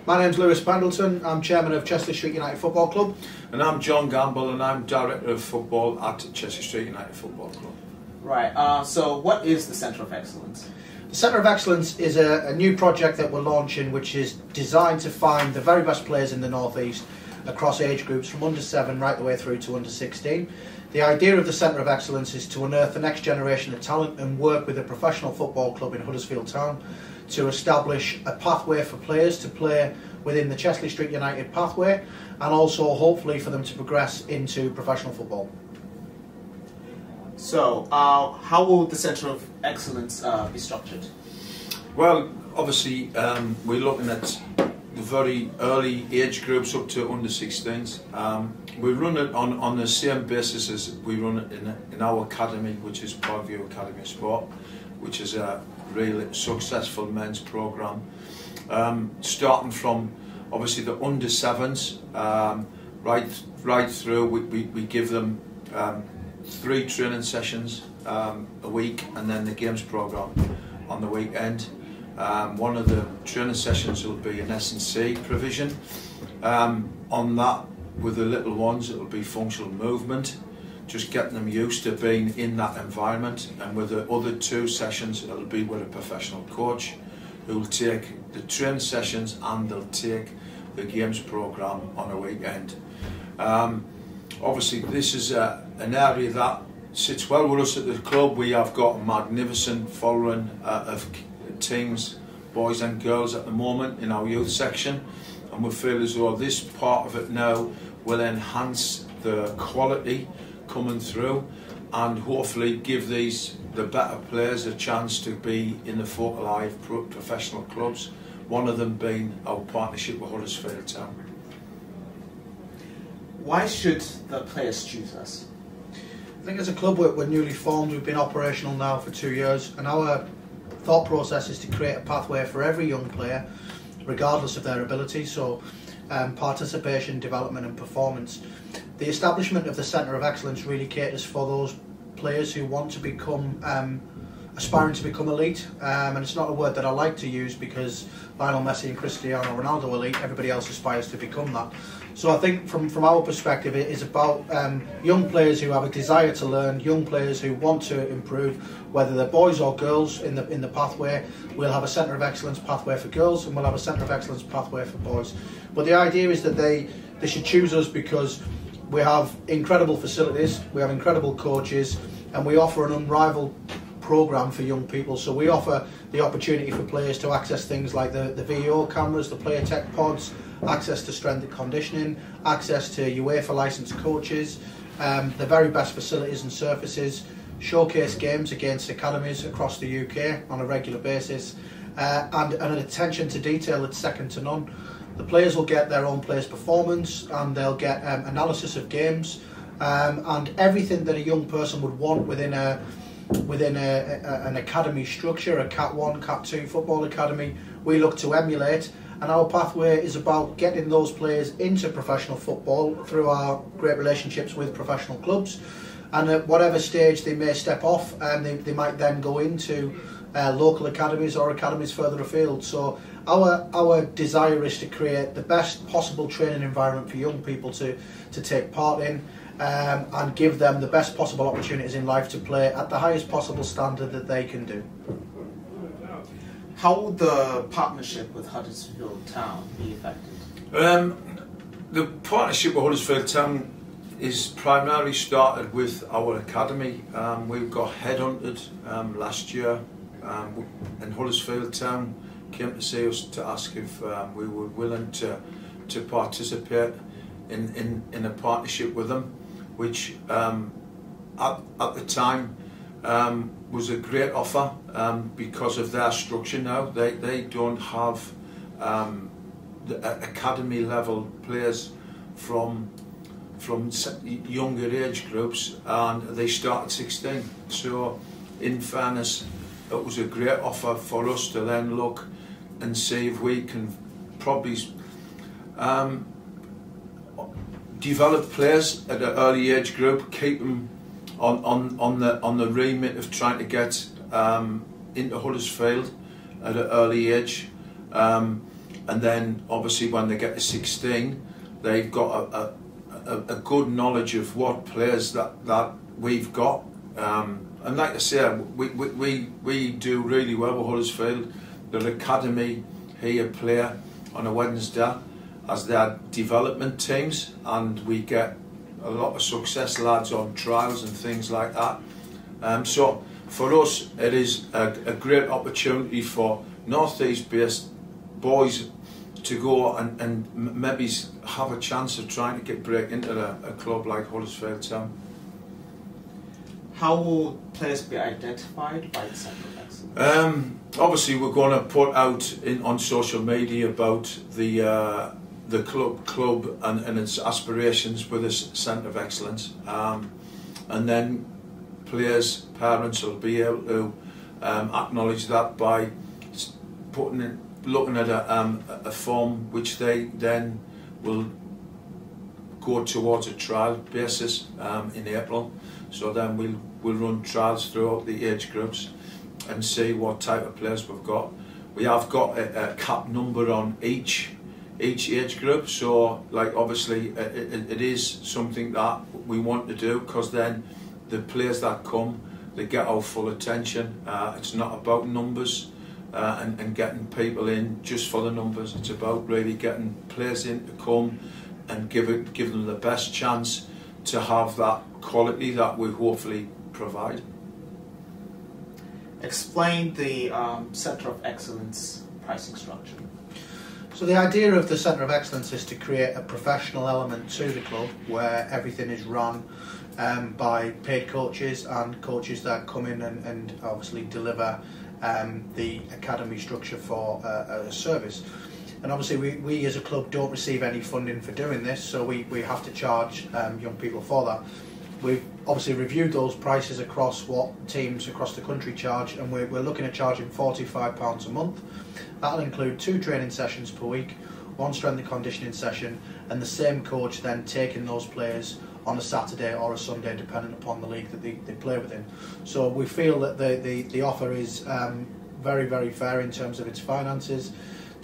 My name's Lewis Pendleton, I'm Chairman of Chester Street United Football Club. And I'm John Gamble and I'm Director of Football at Chester Street United Football Club. Right, so what is the Centre of Excellence? The Centre of Excellence is a new project that we're launching, which is designed to find the very best players in the North East across age groups from under 7 right the way through to under 16. The idea of the Centre of Excellence is to unearth the next generation of talent and work with a professional football club in Huddersfield Town to establish a pathway for players to play within the Chester Street United pathway, and also hopefully for them to progress into professional football. So, how will the Centre of Excellence be structured? Well, obviously we're looking at the very early age groups up to under 16s. We run it on the same basis as we run it in our academy, which is Parkview Academy of Sport, which is a really successful men's programme. Starting from obviously the under 7s, right through, we give them 3 training sessions a week, and then the games programme on the weekend. One of the training sessions will be an S&C provision. On that, with the little ones, it will be functional movement, just getting them used to being in that environment. And with the other 2 sessions, it'll be with a professional coach who will take the training sessions and they'll take the games programme on a weekend. Obviously, this is an area that sits well with us at the club. We have got a magnificent following of teams, boys and girls at the moment in our youth section, and we feel as though this part of it now will enhance the quality coming through and hopefully give the better players a chance to be in the focal eye of professional clubs, one of them being our partnership with Huddersfield Town. Why should the players choose us? I think as a club we're newly formed, we've been operational now for 2 years, and our thought process is to create a pathway for every young player regardless of their ability, so participation, development and performance. The establishment of the Centre of Excellence really caters for those players who want to become aspiring to become elite, and it's not a word that I like to use because Lionel Messi and Cristiano Ronaldo elite, everybody else aspires to become that. So I think from our perspective it is about young players who have a desire to learn, young players who want to improve, whether they're boys or girls in the pathway. We'll have a Centre of Excellence pathway for girls and we'll have a Centre of Excellence pathway for boys. But the idea is that they should choose us because we have incredible facilities, we have incredible coaches, and we offer an unrivaled programme for young people. So we offer the opportunity for players to access things like the VO cameras, the player tech pods, access to strength and conditioning, access to UEFA licensed coaches, the very best facilities and surfaces, showcase games against academies across the UK on a regular basis, and an attention to detail that's second to none. The players will get their own players' performance, and they'll get analysis of games, and everything that a young person would want within an academy structure, a Cat 1, Cat 2 football academy, we look to emulate. And our pathway is about getting those players into professional football through our great relationships with professional clubs. And at whatever stage they may step off, and they might then go into local academies or academies further afield. So our desire is to create the best possible training environment for young people to take part in, and give them the best possible opportunities in life to play at the highest possible standard that they can do. How will the partnership with Huddersfield Town be affected? The partnership with Huddersfield Town is primarily started with our academy. We got headhunted last year, and Huddersfield Town came to see us to ask if we were willing to participate in a partnership with them, which at the time was a great offer because of their structure now. They don't have the academy level players from younger age groups, and they start at 16. So in fairness, it was a great offer for us to then look and see if we can probably develop players at an early age group, keep them on the remit of trying to get into Huddersfield at an early age, and then obviously when they get to 16, they've got a good knowledge of what players that we've got. And like I say, we do really well with Huddersfield. The academy here play on a Wednesday as their development teams, and we get a lot of success lads on trials and things like that. So for us, it is a great opportunity for North East based boys to go and maybe have a chance of trying to break into a club like Huddersfield Town. How will players be identified by the Centre of Excellence? Obviously, we're going to put out on social media about the club and its aspirations with this Centre of Excellence, and then players, parents will be able to acknowledge that by looking at a form which they then will go towards a trial basis in April. So then we'll run trials throughout the age groups and see what type of players we've got. We have got a cap number on each age group, so like obviously it is something that we want to do, because then the players that come, they get our full attention. It's not about numbers and getting people in just for the numbers. It's about really getting players in to come and give them the best chance to have that quality that we hopefully provide. Explain the Centre of Excellence pricing structure. So the idea of the Centre of Excellence is to create a professional element to the club where everything is run by paid coaches and coaches that come in and obviously deliver the academy structure for a service. And obviously we as a club don't receive any funding for doing this, so we have to charge young people for that. We've obviously reviewed those prices across what teams across the country charge, and we're looking at charging £45 a month. That'll include 2 training sessions per week, 1 strength and conditioning session, and the same coach then taking those players on a Saturday or a Sunday, depending upon the league that they play within. So we feel that the offer is very, very fair in terms of its finances.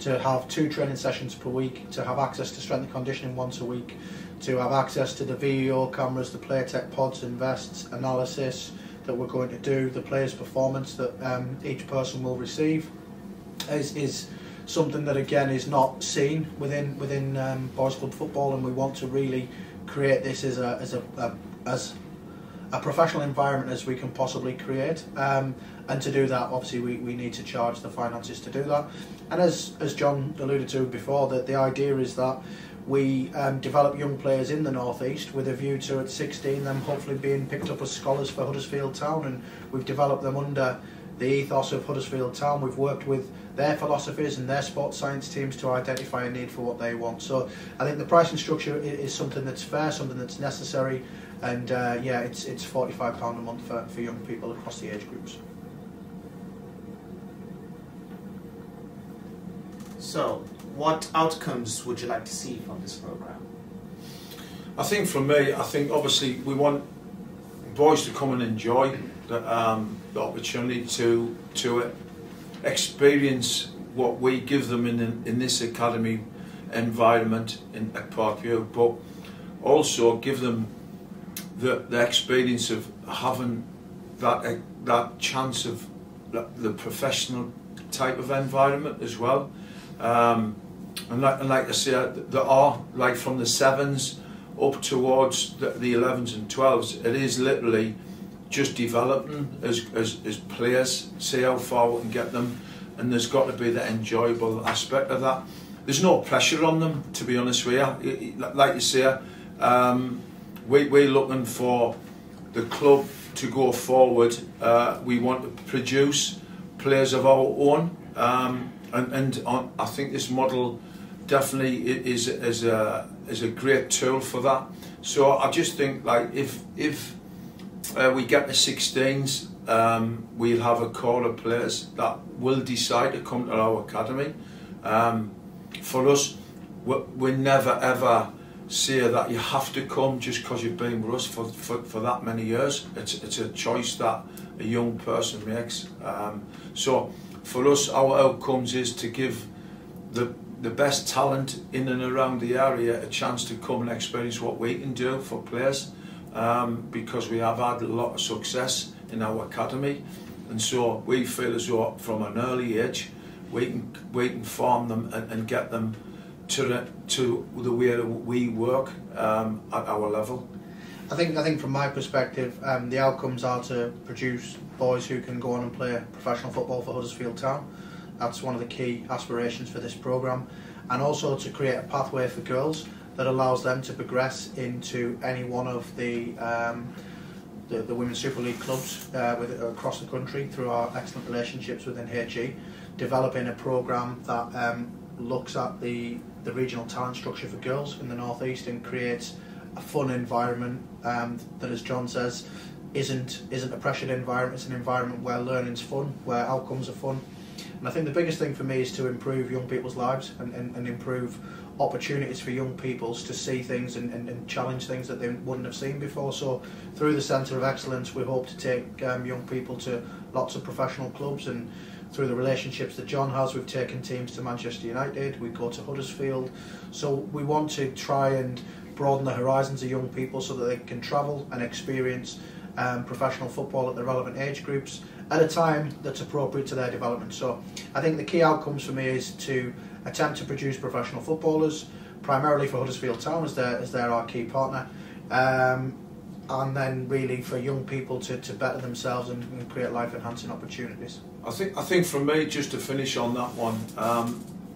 To have 2 training sessions per week, to have access to strength and conditioning once a week, to have access to the VEO cameras, the PlayTech pods and vests, analysis that we're going to do, the players' performance that each person will receive, is something that again is not seen within boys club football, and we want to really create this as a professional environment as we can possibly create. And to do that, obviously, we need to charge the finances to do that. And as John alluded to before, that the idea is that we develop young players in the North East with a view to at 16 them hopefully being picked up as scholars for Huddersfield Town, and we've developed them under the ethos of Huddersfield Town. We've worked with their philosophies and their sports science teams to identify a need for what they want. So I think the pricing structure is something that's fair, something that's necessary, and yeah, it's £45 a month for young people across the age groups. So, what outcomes would you like to see from this program? I think for me, obviously we want boys to come and enjoy the opportunity to experience what we give them in this academy environment at Parkview, but also give them the experience of having that chance of the professional type of environment as well. And like I say, there are, like from the 7s up towards the 11s and 12s, it is literally just developing as players, see how far we can get them, and there's got to be the enjoyable aspect of that. There's no pressure on them, to be honest with you. Like you say, we're looking for the club to go forward. We want to produce players of our own, and I think this model definitely is a great tool for that. So I just think, like, if we get the 16s, we'll have a core of players that will decide to come to our academy. For us, we never ever say that you have to come just because you've been with us for that many years. It's a choice that a young person makes. So for us, our outcomes is to give the the best talent in and around the area a chance to come and experience what we can do for players, because we have had a lot of success in our academy, and so we feel as though from an early age we can form them and get them to the way that we work at our level. I think from my perspective, the outcomes are to produce boys who can go on and play professional football for Huddersfield Town. That's one of the key aspirations for this programme, and also to create a pathway for girls that allows them to progress into any one of the Women's Super League clubs across the country through our excellent relationships within HE, developing a programme that looks at the regional talent structure for girls in the North East and creates a fun environment that, as John says, isn't a pressured environment. It's an environment where learning's fun, where outcomes are fun. And I think the biggest thing for me is to improve young people's lives and improve opportunities for young people to see things and challenge things that they wouldn't have seen before. So through the Centre of Excellence we hope to take young people to lots of professional clubs, and through the relationships that John has, we've taken teams to Manchester United, we go to Huddersfield. So we want to try and broaden the horizons of young people so that they can travel and experience professional football at the relevant age groups at a time that's appropriate to their development. So I think the key outcomes for me is to attempt to produce professional footballers, primarily for Huddersfield Town as they're our key partner, and then really for young people to better themselves and create life-enhancing opportunities. I think for me, just to finish on that one,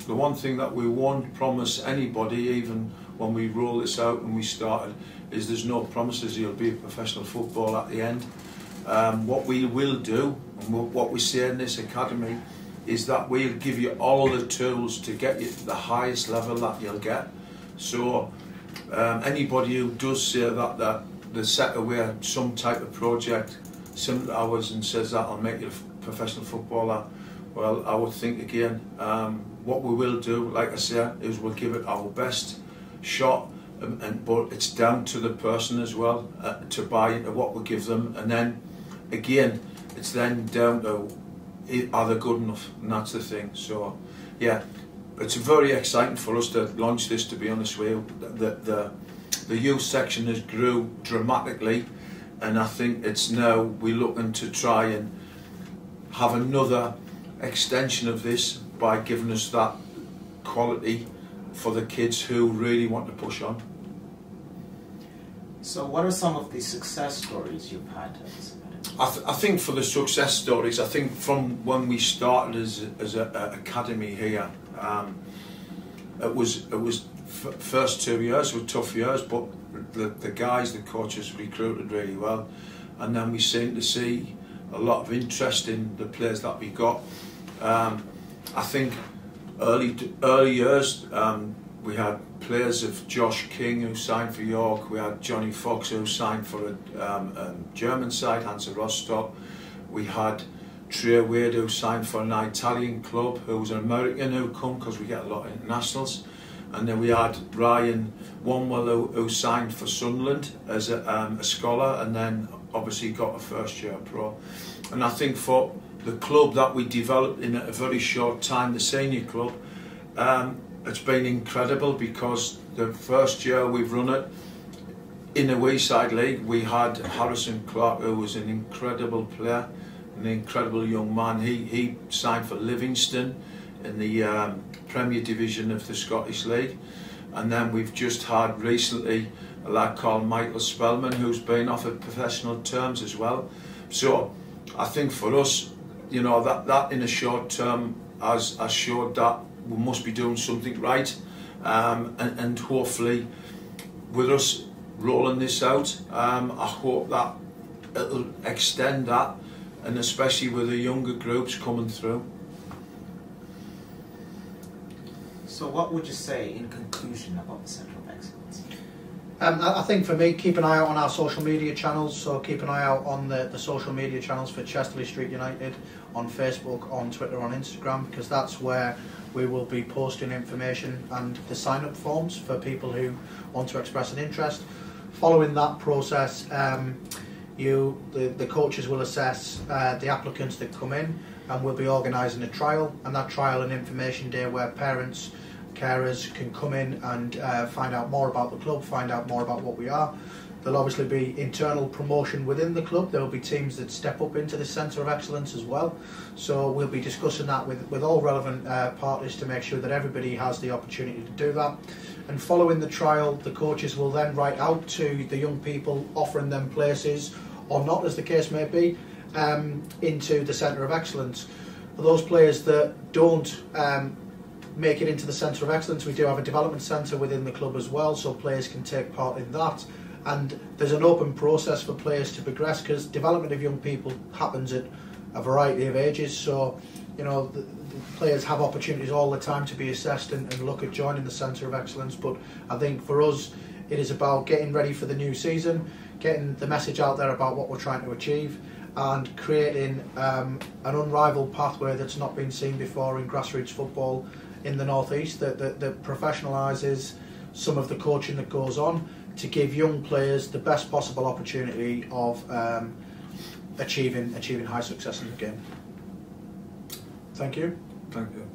the one thing that we won't promise anybody, even when we roll this out and we started, is there's no promises you'll be a professional footballer at the end. What we will do, and what we say in this academy, is that we'll give you all the tools to get you to the highest level that you'll get. So anybody who does say that they set away some type of project similar to ours and says that'll make you a professional footballer, well, I would think again. What we will do, like I say, is we'll give it our best shot, but it's down to the person as well to buy into what we give them, and then again it's then down to are they good enough, and that's the thing. So yeah, it's very exciting for us to launch this, to be honest with you. The youth section has grew dramatically, and I think it's now we're looking to try and have another extension of this by giving us that quality for the kids who really want to push on. So what are some of the success stories you've had at this event? I think for the success stories, I think from when we started as an academy here, it was first 2 years were tough years, but the guys, the coaches recruited really well, and then we seemed to see a lot of interest in the players that we got. I think early years we had players of Josh King who signed for York, we had Johnny Fox who signed for a German side, Hansa Rostock, we had Trey Wade who signed for an Italian club, who was an American who come because we get a lot of internationals, and then we had Ryan Wanwell who signed for Sunderland as a scholar, and then obviously got a first year pro. And I think for the club that we developed in a very short time, the senior club, it's been incredible, because the first year we've run it in the Wayside League, we had Harrison Clark, who was an incredible player, an incredible young man. He signed for Livingston in the Premier Division of the Scottish League, and then we've just had recently a lad called Michael Spellman who's been offered professional terms as well. So I think for us, you know, that in a short term has showed that we must be doing something right, and hopefully with us rolling this out, I hope that it'll extend that, and especially with the younger groups coming through. So what would you say in conclusion about the Centre of Excellence? I think for me, keep an eye out on our social media channels. So keep an eye out on the social media channels for Chesterley Street United, on Facebook, on Twitter, on Instagram, because that's where we will be posting information and the sign-up forms for people who want to express an interest. Following that process, the coaches will assess the applicants that come in, and we'll be organising a trial, and that trial and information day where parents carers can come in and find out more about the club, find out more about what we are. There'll obviously be internal promotion within the club. There will be teams that step up into the Centre of Excellence as well. So we'll be discussing that with all relevant parties to make sure that everybody has the opportunity to do that. And following the trial, the coaches will then write out to the young people, offering them places or not, as the case may be, into the Centre of Excellence. For those players that don't make it into the Centre of Excellence, we do have a development centre within the club as well, so players can take part in that. And there's an open process for players to progress, because development of young people happens at a variety of ages. So, you know, the players have opportunities all the time to be assessed and look at joining the Centre of Excellence. But I think for us, it is about getting ready for the new season, getting the message out there about what we're trying to achieve, and creating an unrivaled pathway that's not been seen before in grassroots football in the North East, that professionalises some of the coaching that goes on, to give young players the best possible opportunity of achieving high success in the game. Thank you. Thank you.